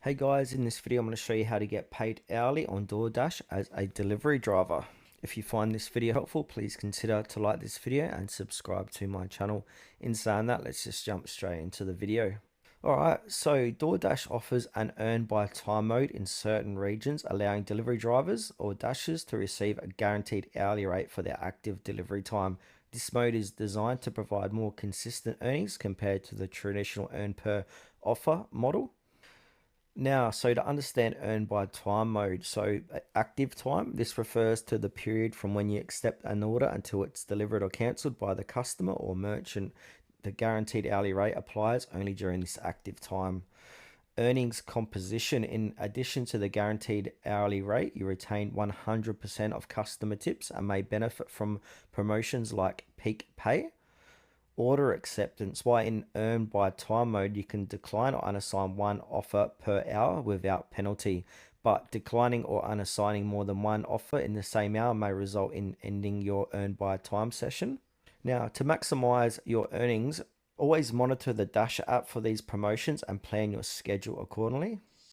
Hey guys, in this video I'm going to show you how to get paid hourly on DoorDash as a delivery driver. If you find this video helpful, please consider to like this video and subscribe to my channel. In saying that, let's just jump straight into the video. Alright, so DoorDash offers an earn by time mode in certain regions, allowing delivery drivers or dashers to receive a guaranteed hourly rate for their active delivery time. This mode is designed to provide more consistent earnings compared to the traditional earn per offer model. Now, so to understand earn by time mode, so active time, this refers to the period from when you accept an order until it's delivered or cancelled by the customer or merchant. The guaranteed hourly rate applies only during this active time. Earnings composition: in addition to the guaranteed hourly rate, you retain 100% of customer tips and may benefit from promotions like peak pay. Order acceptance: while in earn by time mode, you can decline or unassign one offer per hour without penalty, but declining or unassigning more than one offer in the same hour may result in ending your earn by time session. Now, to maximize your earnings, always monitor the Dash app for these promotions and plan your schedule accordingly.